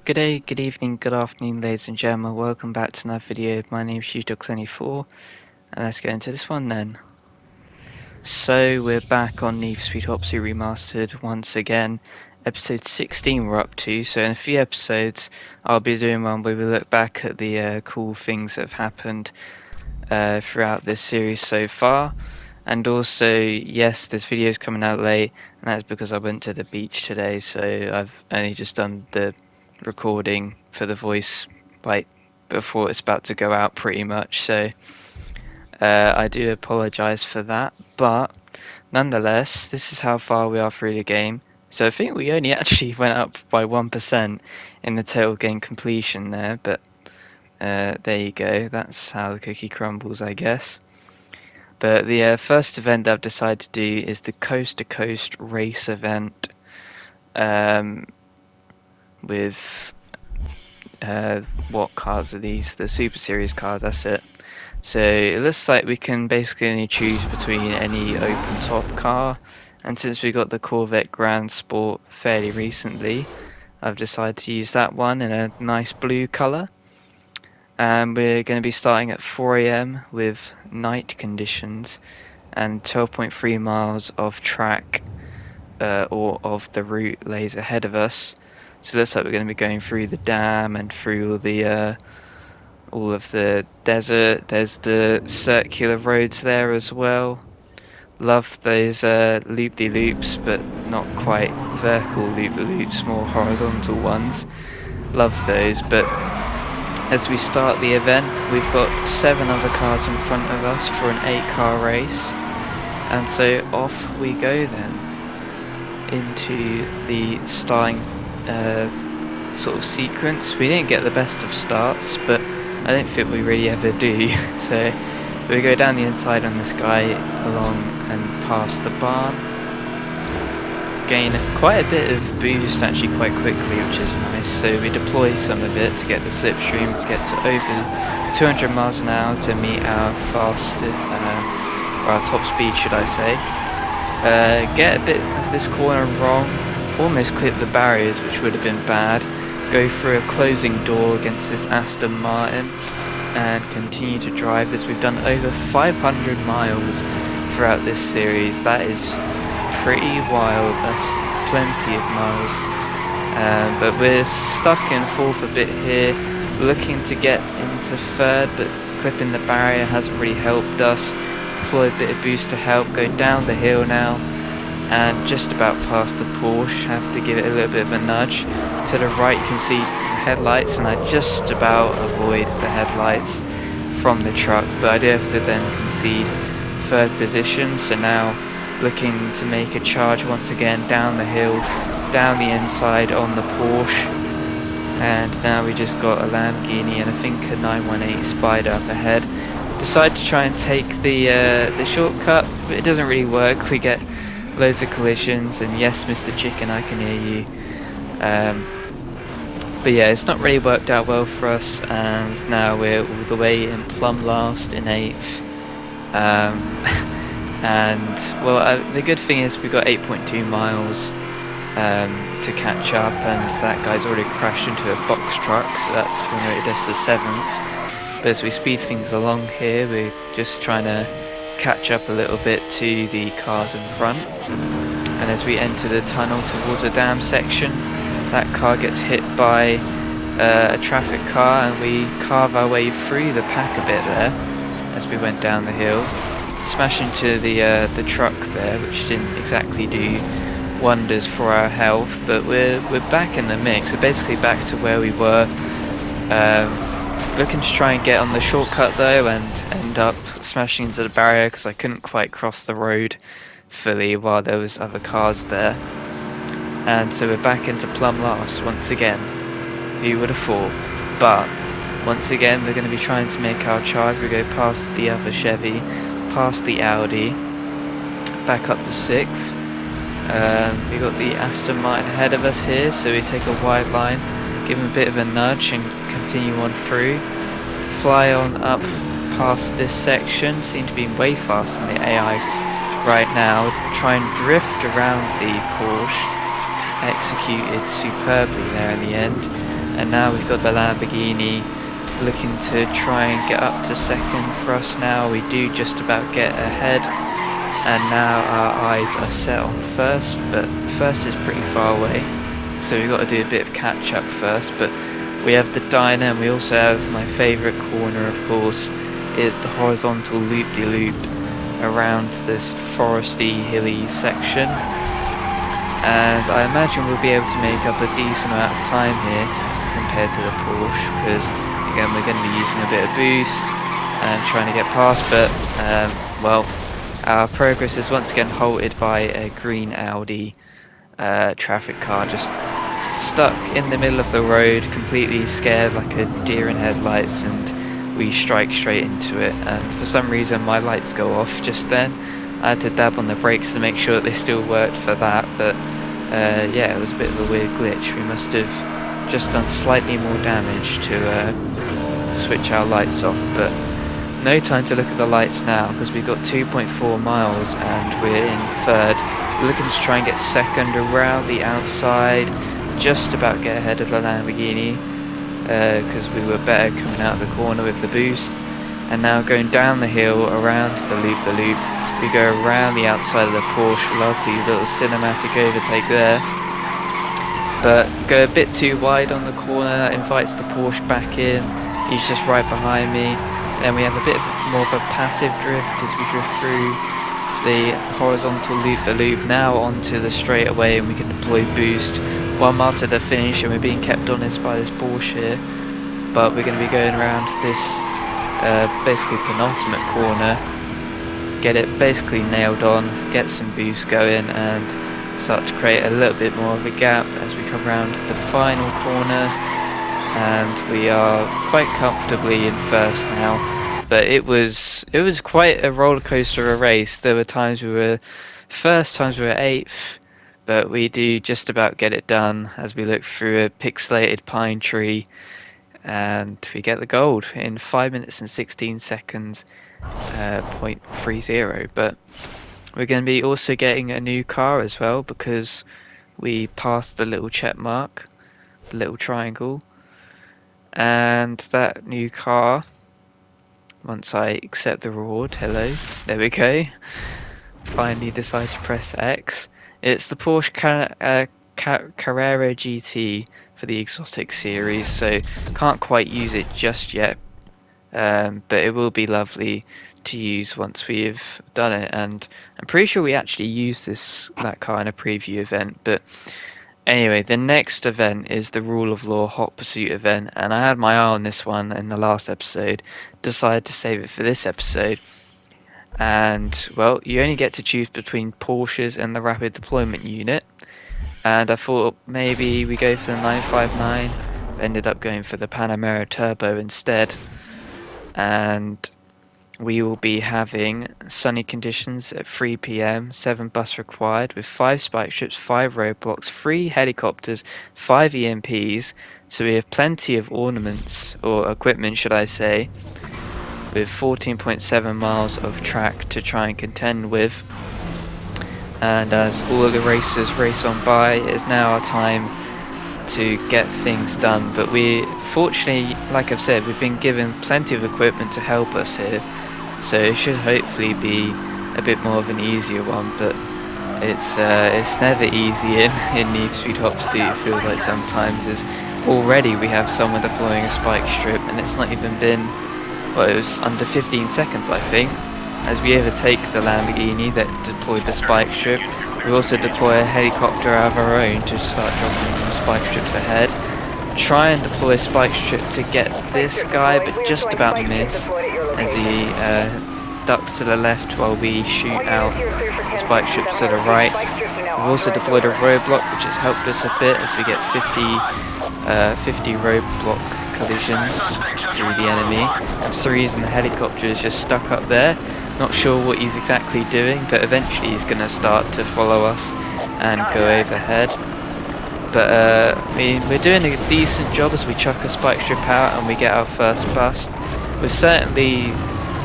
Good day, good evening, good afternoon, ladies and gentlemen. Welcome back to another video. My name is ShewDog24, and let's get into this one then. So we're back on Need for Speed Hopsy Remastered once again. Episode 16 we're up to. So in a few episodes, I'll be doing one where we look back at the cool things that have happened throughout this series so far. And also, yes, this video is coming out late, and that's because I went to the beach today, so I've only just done the recording for the voice like before it's about to go out pretty much, so I do apologize for that, but nonetheless this is how far we are through the game. So I think we only actually went up by 1% in the total game completion there, but there you go, that's how the cookie crumbles, I guess. But the first event that I've decided to do is the Coast to Coast race event with what cars are these? The Super Series cars, that's it. So it looks like we can basically only choose between any open top car, and since we got the Corvette Grand Sport fairly recently, I've decided to use that one in a nice blue colour. And we're going to be starting at 4 AM with night conditions and 12.3 miles of track or of the route lays ahead of us. So it looks like we're going to be going through the dam and through all of the desert. There's the circular roads there as well. Love those loop-de-loops, but not quite vertical loop-de-loops, more horizontal ones. Love those, but as we start the event, we've got 7 other cars in front of us for an 8-car race, and so off we go then into the starting sort of sequence. We didn't get the best of starts, but I don't think we really ever do. So we go down the inside on this guy along and past the barn, gain quite a bit of boost actually quite quickly, which is nice. So we deploy some of it to get the slipstream to get to over 200 miles an hour to meet our fast or our top speed, should I say. Get a bit of this corner wrong, almost clip the barriers, which would have been bad. Go through a closing door against this Aston Martin and continue to drive as we've done over 500 miles throughout this series. That is pretty wild, that's plenty of miles. But we're stuck in 4th a bit here, looking to get into 3rd, but clipping the barrier hasn't really helped us. Deploy a bit of boost to help, go down the hill now and just about past the Porsche. Have to give it a little bit of a nudge. To the right you can see headlights, and I just about avoid the headlights from the truck, but I do have to then concede 3rd position. So now looking to make a charge once again down the hill, down the inside on the Porsche, and now we just got a Lamborghini and I think a 918 Spider up ahead. Decide to try and take the shortcut, but it doesn't really work. We get loads of collisions, and yes, Mr. Chicken, I can hear you. But yeah, it's not really worked out well for us, and now we're all the way in plumb last in 8th. And well, the good thing is we got 8.2 miles to catch up, and that guy's already crashed into a box truck, so that's promoted us to 7th. But as we speed things along here, we're just trying to catch up a little bit to the cars in front. And as we enter the tunnel towards a dam section, that car gets hit by a traffic car, and we carve our way through the pack a bit there as we went down the hill. Smash into the truck there, which didn't exactly do wonders for our health, but we're back in the mix. We're basically back to where we were. Looking to try and get on the shortcut though, and end up smashing into the barrier because I couldn't quite cross the road fully while there was other cars there. And so we're back into plumb last once again. Who would have thought? But once again we're going to be trying to make our charge. We go past the other Chevy, past the Audi, back up to 6th. We got the Aston Martin ahead of us here, so we take a wide line, give him a bit of a nudge and continue on through. Fly on up past this section, seem to be way faster than the AI right now. Try and drift around the Porsche, executed superbly there in the end. and now we've got the Lamborghini looking to try and get up to second for us now. We do just about get ahead, and now our eyes are set on first, but first is pretty far away, so we've got to do a bit of catch up first. But we have the diner, and we also have my favourite corner, of course, is the horizontal loop-de-loop around this foresty, hilly section. And I imagine we'll be able to make up a decent amount of time here compared to the Porsche, because again we're going to be using a bit of boost and trying to get past, but well, our progress is once again halted by a green Audi traffic car just stuck in the middle of the road, completely scared like a deer in headlights, and we strike straight into it, and for some reason my lights go off just then. I had to dab on the brakes to make sure that they still worked for that, but yeah, it was a bit of a weird glitch. We must have just done slightly more damage to switch our lights off, but no time to look at the lights now, because we've got 2.4 miles and we're in third. We're looking to try and get second around the outside, just about get ahead of the Lamborghini, because we were better coming out of the corner with the boost. And now going down the hill around the loop, we go around the outside of the Porsche. Lovely little cinematic overtake there, but go a bit too wide on the corner. That invites the Porsche back in. He's just right behind me. Then we have a bit more of a passive drift as we drift through the horizontal loop now onto the straightaway, and we can deploy boost 1 mile to the finish, and we're being kept honest by this Porsche here. But we're going to be going around this basically penultimate corner, get it basically nailed on, get some boost going, and start to create a little bit more of a gap as we come around the final corner. And we are quite comfortably in first now, but it was quite a roller coaster of a race. There were times we were first, times we were 8th, but we do just about get it done as we look through a pixelated pine tree, and we get the gold in 5 minutes and 16 seconds, 0.30. But we're going to be also getting a new car as well, because we passed the little check mark, the little triangle. And that new car, once I accept the reward, hello, there we go, finally decide to press X. It's the Porsche Carrera GT for the exotic series, so can't quite use it just yet, but it will be lovely to use once we've done it. And I'm pretty sure we actually used that car in a preview event. But anyway, the next event is the Rule of Law Hot Pursuit event, and I had my eye on this one in the last episode, decided to save it for this episode. And well, you only get to choose between Porsches and the Rapid Deployment Unit, and I thought maybe we go for the 959, ended up going for the Panamera Turbo instead. And we will be having sunny conditions at 3 PM, 7 bus required, with 5 spike strips, 5 roadblocks, 3 helicopters, 5 EMPs, so we have plenty of ornaments, or equipment should I say, with 14.7 miles of track to try and contend with. And as all of the racers race on by, it is now our time to get things done. But we, fortunately, like I've said, we've been given plenty of equipment to help us here, so it should hopefully be a bit more of an easier one. But it's never easy in Need for Speed Hot Pursuit. It feels like sometimes is already we have someone deploying a spike strip, and it's not even been, well, it was under 15 seconds I think, as we overtake the Lamborghini that deployed the spike strip. We also deploy a helicopter of our own to start dropping some spike strips ahead. Try and deploy a spike strip to get this guy, but just about miss as he ducks to the left while we shoot out the spike strips to the right. We've also deployed a roadblock, which has helped us a bit as we get 50 roadblock collisions through the enemy. And for some reason the helicopter is just stuck up there. Not sure what he's exactly doing, but eventually he's going to start to follow us and go overhead. But I mean, we're doing a decent job as we chuck a spike strip out and we get our first bust. We're certainly,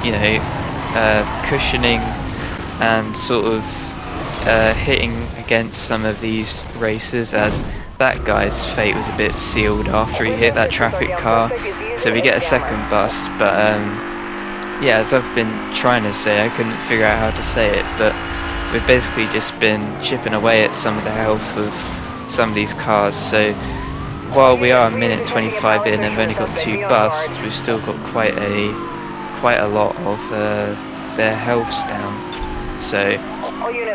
you know, cushioning and sort of hitting against some of these racers, as that guy's fate was a bit sealed after he hit that traffic car, so we get a second bust. But yeah, as I've been trying to say, I couldn't figure out how to say it, but we've basically just been chipping away at some of the health of some of these cars. So while we are a minute 25 in and we've only got 2 busts, we've still got quite a lot of their healths down. So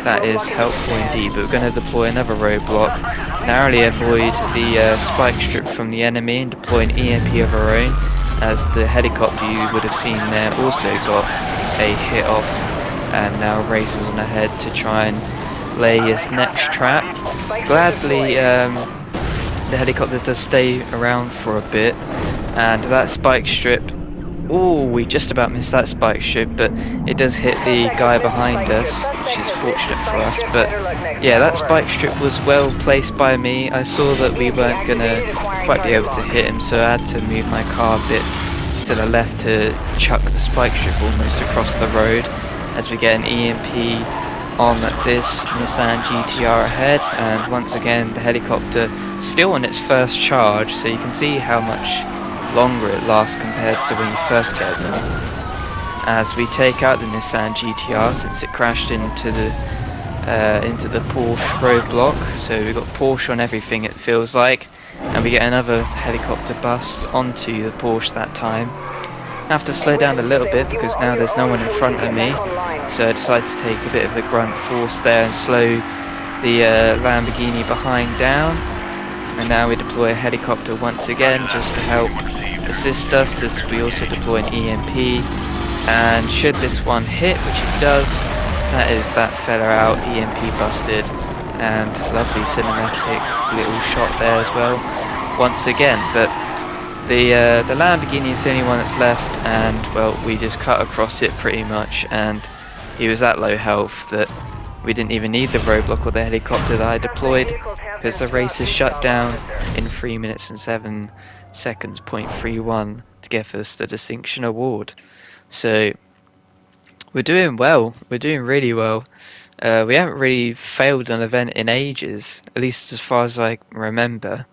that is helpful indeed. But we're going to deploy another roadblock, narrowly avoid the spike strip from the enemy, and deploy an EMP of our own, as the helicopter you would have seen there also got a hit off and now races on ahead to try and lay his next trap. Gladly the helicopter does stay around for a bit, and that spike strip, oh, we just about missed that spike strip, but it does hit the guy behind us, which is fortunate for us. But yeah, that spike strip was well placed by me. I saw that we weren't going to quite be able to hit him, so I had to move my car a bit to the left to chuck the spike strip almost across the road, as we get an EMP on this Nissan GTR ahead. And once again the helicopter still on its first charge, so you can see how much longer it lasts compared to when you first get them, as we take out the Nissan GTR since it crashed into the Porsche roadblock. So we've got Porsche on everything, it feels like, and we get another helicopter bust onto the Porsche that time. I have to slow down a little bit because now there's no one in front of me, so I decided to take a bit of the grunt force there and slow the Lamborghini behind down. And now we deploy a helicopter once again just to help assist us, as we also deploy an EMP. And should this one hit, which it does, that is that fella out, EMP busted, and lovely cinematic little shot there as well once again. But the Lamborghini is the only one that's left, and well, we just cut across it pretty much, and he was at low health that we didn't even need the roadblock or the helicopter that I deployed, because the race is shut down in 3 minutes and 7 seconds, 0.31, to give us the distinction award. So we're doing well, we're doing really well. We haven't really failed an event in ages, at least as far as I remember.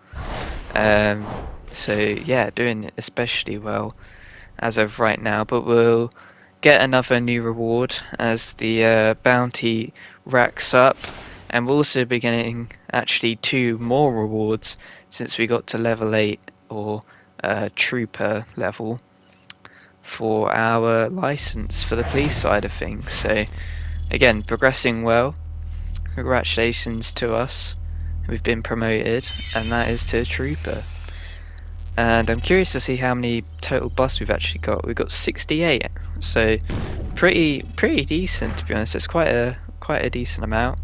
So yeah, doing especially well as of right now, but we'll get another new reward as the bounty racks up, and we'll also be getting actually 2 more rewards since we got to level 8, or trooper level, for our license for the police side of things. So again, progressing well. Congratulations to us, we've been promoted, and that is to trooper. And I'm curious to see how many total busts we've actually got. We've got 68, so pretty decent, to be honest. It's quite a decent amount.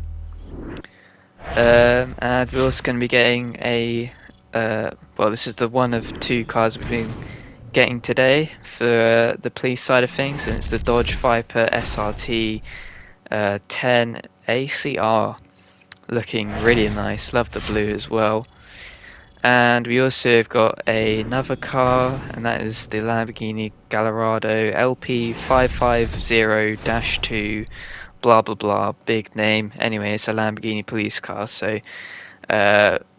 And we're also going to be getting a well, this is the one of 2 cars we've been getting today for the police side of things, and it's the Dodge Viper SRT 10 ACR, looking really nice. Love the blue as well. And we also have got another car, and that is the Lamborghini Gallardo LP550-2, blah blah blah, big name. Anyway, it's a Lamborghini police car, so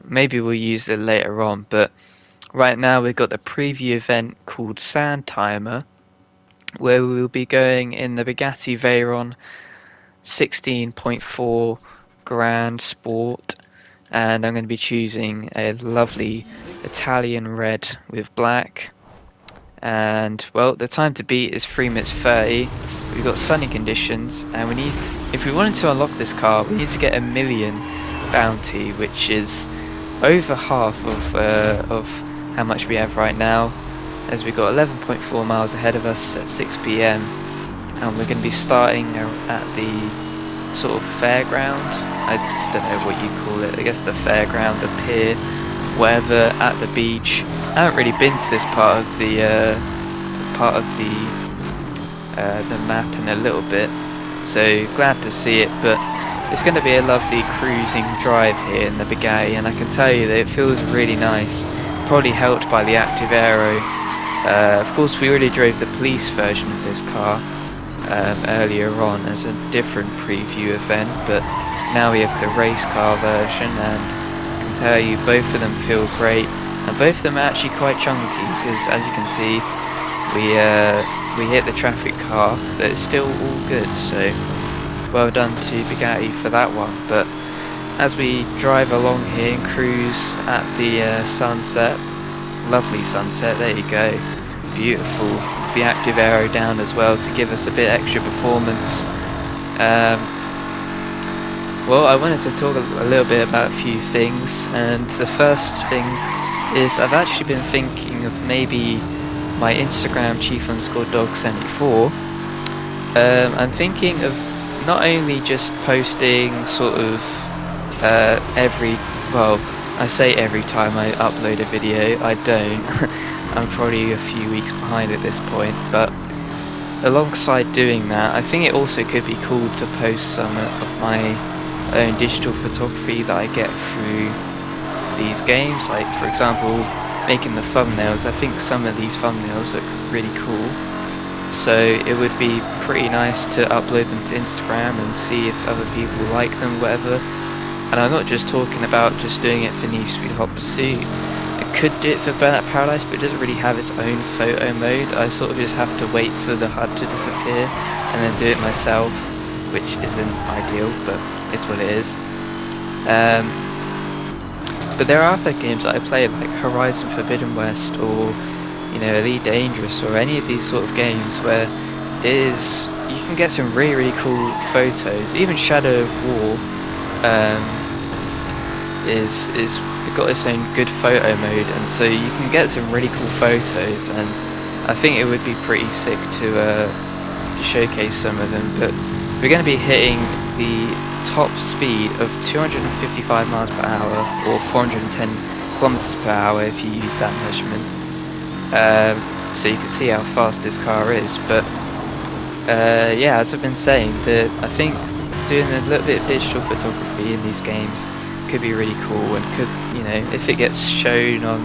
maybe we'll use it later on. But right now we've got the preview event called Sand Timer, where we will be going in the Bugatti Veyron 16.4 Grand Sport. And I'm going to be choosing a lovely Italian red with black. And well, the time to beat is 3 minutes 30. We've got sunny conditions, and we need, if we wanted to unlock this car, we need to get 1 million bounty, which is over half of how much we have right now, as we've got 11.4 miles ahead of us at 6 PM, and we're going to be starting at the sort of fairground. I don't know what you call it, I guess the fairground, the pier, whatever, at the beach. I haven't really been to this part of the map in a little bit, so glad to see it. But it's going to be a lovely cruising drive here in the Bugatti, and I can tell you that it feels really nice, probably helped by the active aero. Of course we already drove the police version of this car earlier on as a different preview event, but now we have the race car version, and can tell you, both of them feel great, and both of them are actually quite chunky, because as you can see, we hit the traffic car, but it's still all good, so well done to Bugatti for that one. But as we drive along here and cruise at the sunset, lovely sunset, there you go, beautiful, the active aero down as well to give us a bit extra performance. Well, I wanted to talk a little bit about a few things, and the first thing is I've actually been thinking of maybe my Instagram chief_dog74. I'm thinking of not only just posting sort of I say every time I upload a video, I don't. I'm probably a few weeks behind at this point, but alongside doing that, I think it also could be cool to post some of my own digital photography that I get through these games, like for example making the thumbnails. I think some of these thumbnails look really cool, so it would be pretty nice to upload them to Instagram and see if other people like them, whatever. And I'm not just talking about just doing it for Need for Speed Hot Pursuit. I could do it for Burnout Paradise, but it doesn't really have its own photo mode. I sort of just have to wait for the HUD to disappear and then do it myself, which isn't ideal, but it's what it is. But there are other games that I play, like Horizon Forbidden West, or Elite Dangerous, or any of these sort of games where you can get some really cool photos. Even Shadow of War is got its own good photo mode, and so you can get some really cool photos, and I think it would be pretty sick to showcase some of them. But we're going to be hitting the top speed of 255 miles per hour, or 410 kilometers per hour if you use that measurement. So you can see how fast this car is. But yeah, as I've been saying, I think doing a little bit of digital photography in these games could be really cool, and could, if it gets shown on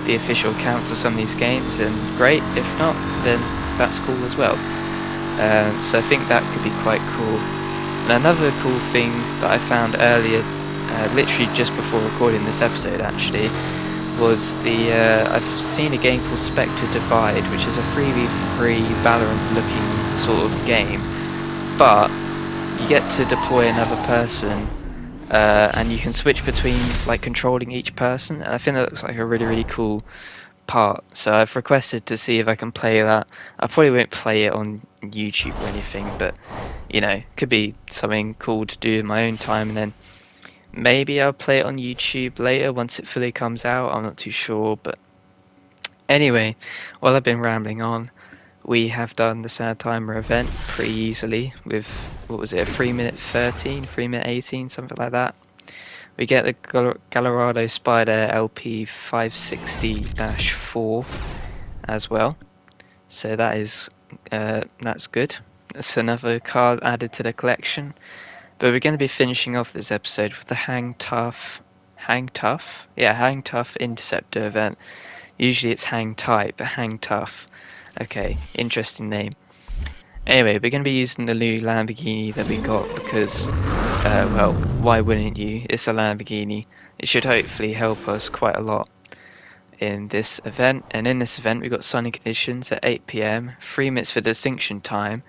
the official accounts of some of these games, then great. If not, then that's cool as well. So I think that could be quite cool. And another cool thing that I found earlier, literally just before recording this episode actually, was I've seen a game called Spectre Divide, which is a 3v3 Valorant looking sort of game, but you get to deploy another person, and you can switch between like controlling each person, and I think that looks like a really cool part. So I've requested to see if I can play that. I probably won't play it on YouTube or anything, but could be something cool to do in my own time, and then maybe I'll play it on YouTube later once it fully comes out. I'm not too sure, but anyway, while I've been rambling on, we have done the Sand Timer event pretty easily with, what was it, a 3-minute 13, 3-minute 18, something like that. We get the Colorado Spider LP 560-4 as well, so that is that's good. That's another card added to the collection. But we're going to be finishing off this episode with the Hang Tough Interceptor event. Usually it's Hang Tight, but Hang Tough. Okay, interesting name. Anyway, we're going to be using the new Lamborghini that we got because, well, why wouldn't you? It's a Lamborghini. It should hopefully help us quite a lot in this event. And in this event, we've got sunny conditions at 8 PM, 3 minutes for distinction time,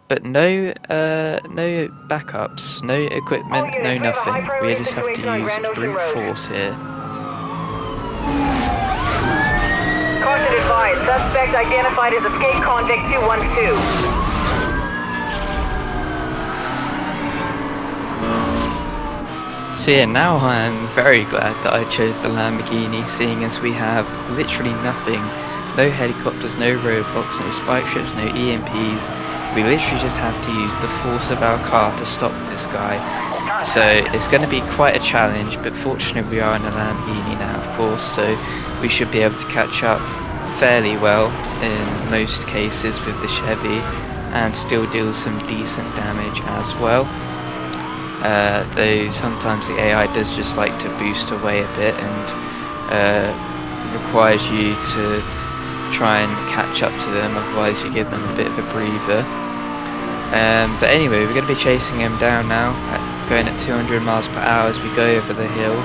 but no backups, no equipment, no nothing. We just have to use brute force here. Caution advised, suspect identified as escape convict 212. So yeah, now I'm very glad that I chose the Lamborghini, seeing as we have literally nothing. No helicopters, no roadblocks, no spike strips, no EMPs. We literally just have to use the force of our car to stop this guy. So it's going to be quite a challenge, but fortunately we are in a Lamborghini now, of course, so we should be able to catch up fairly well in most cases with the Chevy and still deal some decent damage as well. Though sometimes the AI does just like to boost away a bit and requires you to try and catch up to them, otherwise you give them a bit of a breather. But anyway, we're going to be chasing him down now, going at 200 miles per hour as we go over the hill.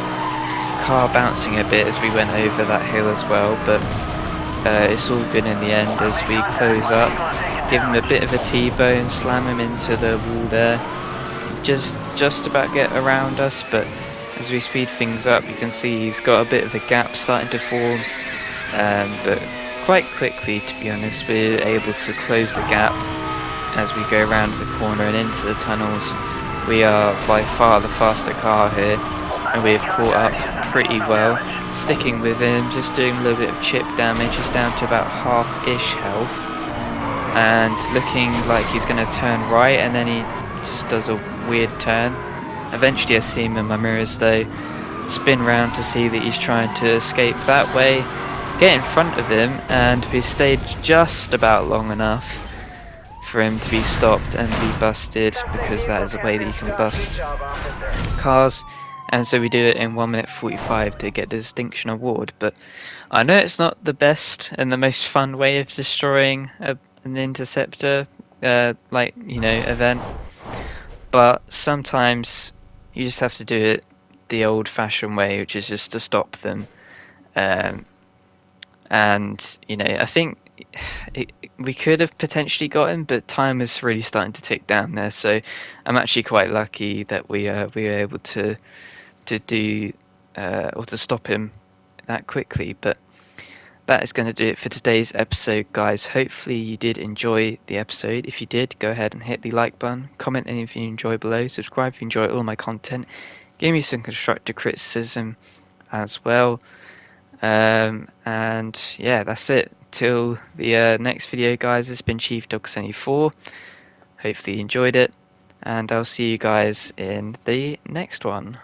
car bouncing a bit as we went over that hill as well, but it's all good in the end as we close up. Give him a bit of a T-bone, slam him into the wall there. Just about get around us, but as we speed things up, you can see he's got a bit of a gap starting to form. But quite quickly, to be honest, we're able to close the gap as we go around the corner and into the tunnels. We are by far the faster car here, and we've caught up pretty well. Sticking with him, just doing a little bit of chip damage. He's down to about half-ish health, and looking like he's going to turn right, and then he just does a weird turn. Eventually I see him in my mirrors though, spin round to see that he's trying to escape that way, get in front of him, and we stayed just about long enough for him to be stopped and be busted, because that is a way that you can bust cars. And so we do it in 1 minute 45 to get the distinction award. But I know it's not the best and the most fun way of destroying an interceptor, event. But sometimes you just have to do it the old-fashioned way, which is just to stop them. And I think we could have potentially got him, but time is really starting to tick down there. So I'm actually quite lucky that we were able to do or to stop him that quickly. But that is going to do it for today's episode, guys. Hopefully you did enjoy the episode. If you did, go ahead and hit the like button, comment anything you enjoy below, subscribe if you enjoy all my content, give me some constructive criticism as well. And yeah, that's it. Till the next video, guys. It's been Chief Dog 74. Hopefully you enjoyed it, and I'll see you guys in the next one.